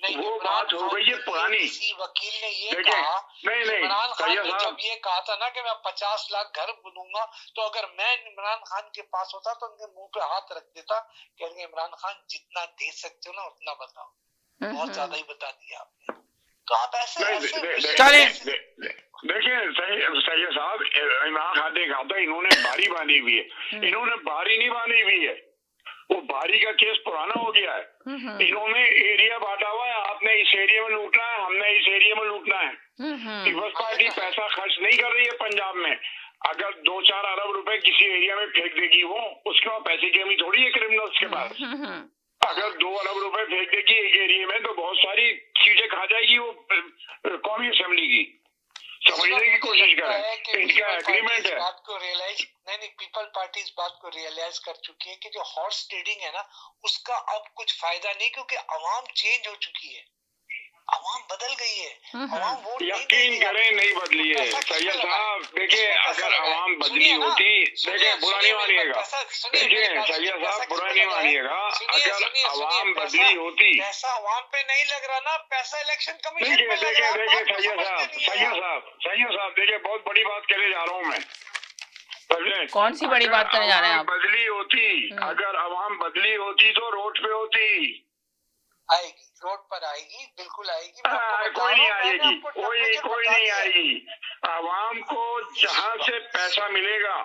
वो बात हो गई है पुरानी। वकील ने ये देखिए, कहा, नहीं इमरान खान ने साहब जब ये कहा था ना कि मैं 50 लाख घर दूंगा, तो अगर मैं इमरान खान के पास होता तो उनके मुंह पे हाथ रख देता, कहेंगे इमरान खान जितना दे सकते हो ना उतना बताओ, बहुत ज्यादा ही बता दिया आपने। तो आप ऐसे देखिए सही साहब, इमरान खान ने कहा था इन्होंने बारी बांधी हुई है, इन्होंने बारी नहीं बांधी हुई है, वो बारी का केस पुराना हो गया है। इन्होंने एरिया बांटा हुआ है, आपने इस एरिया में लूटना है, हमने इस एरिया में लूटना है। पीपल्स पार्टी पैसा खर्च नहीं कर रही है पंजाब में। अगर 2-4 अरब रुपए किसी एरिया में फेंक देगी वो, उसके बाद पैसे की कमी थोड़ी है क्रिमिनल्स के पास। अगर 2 अरब रुपए फेंक देगी एक एरिया में तो बहुत सारी चीजें खा जाएगी वो कौमी असेंबली की। समझने की कोशिश करें, इनका एग्रीमेंट है। बात को रियलाइज नहीं, पीपल पार्टी इस बात को रियलाइज कर चुकी है कि जो हॉर्स ट्रेडिंग है ना, उसका अब कुछ फायदा नहीं, क्योंकि अवाम चेंज हो चुकी है, अवाम बदल गई है। अवाम वोट यकीन करें नहीं बदली है सैयद साहब। देखिए अगर अवाम बदली होती, देखिए बुरा नहीं मानिएगा, देखिए सैयद साहब बुरा नहीं मानिएगा, अगर अवाम बदली होती। पैसा अवाम पे नहीं लग रहा ना, पैसा इलेक्शन कमीशन पे लग रहा है। देखिए सैयद साहब देखिए बहुत बड़ी बात कहने जा रहा हूँ मैं। कौन सी बड़ी बात करने जा रहे हैं आप? बदली होती, अगर अवाम बदली होती तो रोड पे होती, आएगी, रोड पर आएगी, बिल्कुल आएगी। कोई नहीं आएगी, कोई नहीं आएगी। आवाम को जहाँ से पैसा मिलेगा,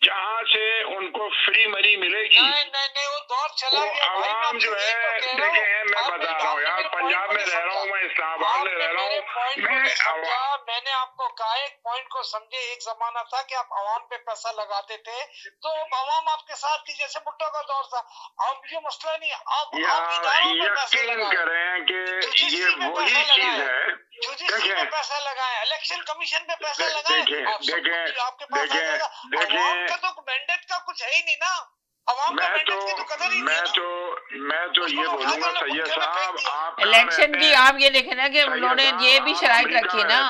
जहाँ से उनको फ्री मनी मिलेगी, नहीं वो दौर चला गया। आवाम जो है देखिए, मैं बता रहा हूँ यार, पंजाब में रह रहा हूँ मैं, इस्लामाबाद में रह रहा हूँ मैंने आपको कहा एक पॉइंट को समझे। एक जमाना था कि आप आवाम पे पैसा लगाते थे तो आवाम आपके साथ थी, जैसे भुट्टो का दौर था। अब ये मसला नहीं, अब यकीन करें कि ये वही चीज है। यूजीसी पे पैसा लगाए, इलेक्शन कमीशन पे पैसा लगाए, आपके पास आएगा। तो मैंडेट का कुछ है ही नहीं ना, अवाम का मैंडेट की तो कदर ही नहीं है। मैं तो ये बोलूंगा सैयद साहब, आप इलेक्शन की आप ये देखें ना कि उन्होंने ये भी शराइत रखी है ना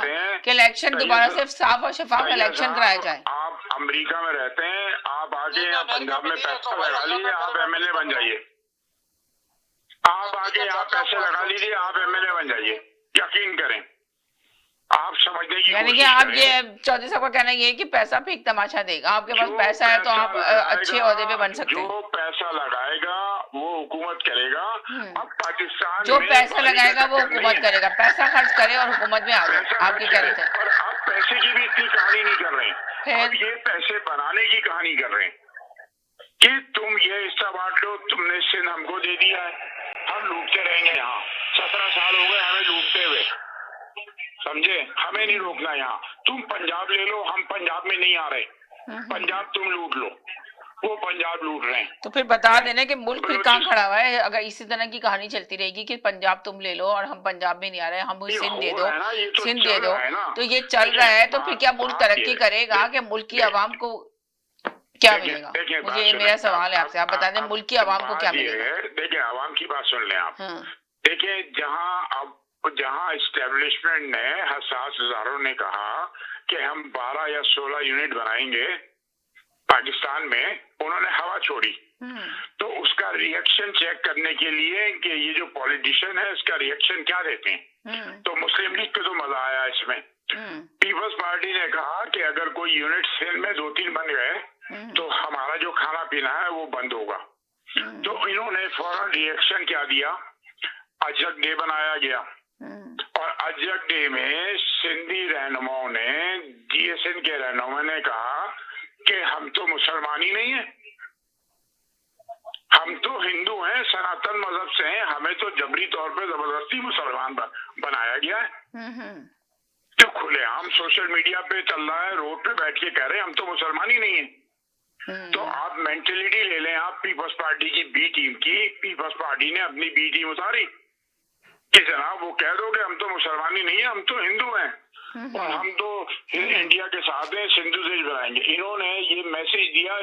कि इलेक्शन दोबारा से साफ और शफाफ इलेक्शन कराया जाए। आप अमेरिका में रहते हैं, आप आगे यहाँ पंजाब में पैसा लगा लीजिए, आप एमएलए बन जाइए। आप आगे यहाँ पैसे लगा लीजिए, आप एमएलए बन जाइए। यकीन करें, आप समझने की यानी कि आप ये चौधरी साहब का कहना ये है कि पैसा फेंक तमाशा देगा, आपके पास पैसा है तो आप अच्छे ओहदे पे बन सकते हैं। जो पैसा लगाएगा वो हुकूमत करेगा। अब पाकिस्तान जो पैसा लगाएगा वो हुकूमत करेगा, पैसा खर्च करे और हुकूमत में आ जाए, आपकी कह रहे थे। और आप पैसे की भी इतनी कहानी नहीं कर रहे हैं, अब ये पैसे बनाने की कहानी कर रहे हैं कि तुम ये हिस्सा बांट लो, तुमने सिंध हमको दे दिया है, हम लूटते रहेंगे। यहाँ 17 साल हो गए हमें लूटते हुए, समझे, हमें नहीं रोकना। यहाँ तुम पंजाब ले लो, हम पंजाब में नहीं आ रहे, पंजाब तुम लूट लो, वो पंजाब लूट रहे हैं। तो फिर बता देना कि मुल्क फिर कहाँ खड़ा हुआ है। अगर इसी तरह की कहानी चलती रहेगी कि पंजाब तुम ले लो और हम पंजाब में नहीं आ रहे, हम सिंध दे दो, सिंध दे दो, तो ये चल रहा है, तो फिर क्या मुल्क तरक्की करेगा? कि मुल्क की आवाम को क्या मिलेगा? मुझे मेरा सवाल है आपसे, आप बता दें मुल्क की आवाम को क्या मिलेगा? देखिए आवाम की बात सुन लें आप। देखिए जहाँ इस्टेब्लिशमेंट ने, हसास हजारों ने कहा कि हम 12 या 16 यूनिट बनाएंगे पाकिस्तान में, उन्होंने हवा छोड़ी। तो उसका रिएक्शन चेक करने के लिए कि ये जो पॉलिटिशियन है इसका रिएक्शन क्या देते हैं, तो मुस्लिम लीग को तो मजा आया इसमें। पीपल्स पार्टी ने कहा कि अगर कोई यूनिट सिंध में 2-3 बन गए तो हमारा जो खाना पीना है वो बंद होगा। तो इन्होंने फौरन रिएक्शन क्या दिया, अजक डे बनाया गया, और अजक डे में सिंधी रहनुमाओं ने, जीएसएन के रहनुमाओं ने कहा कि हम तो मुसलमान ही नहीं है, हम तो हिंदू हैं, सनातन मजहब से हैं, हमें तो जबरी तौर पे जबरदस्ती मुसलमान बनाया गया है। तो खुलेआम सोशल मीडिया पे चल रहा है, रोड पे बैठ के कह रहे हैं हम तो मुसलमान ही नहीं है। तो आप मेंटेलिटी ले लें आप पीपल्स पार्टी की बी टीम की, पीपल्स पार्टी ने अपनी बी टीम उतारी कि जनाब वो कह दो कि हम तो मुसलमान ही नहीं है, हम तो हिंदू हैं और हम तो इंडिया के साथ हैं, सिंधु देश बनाएंगे। इन्होंने ये मैसेज दिया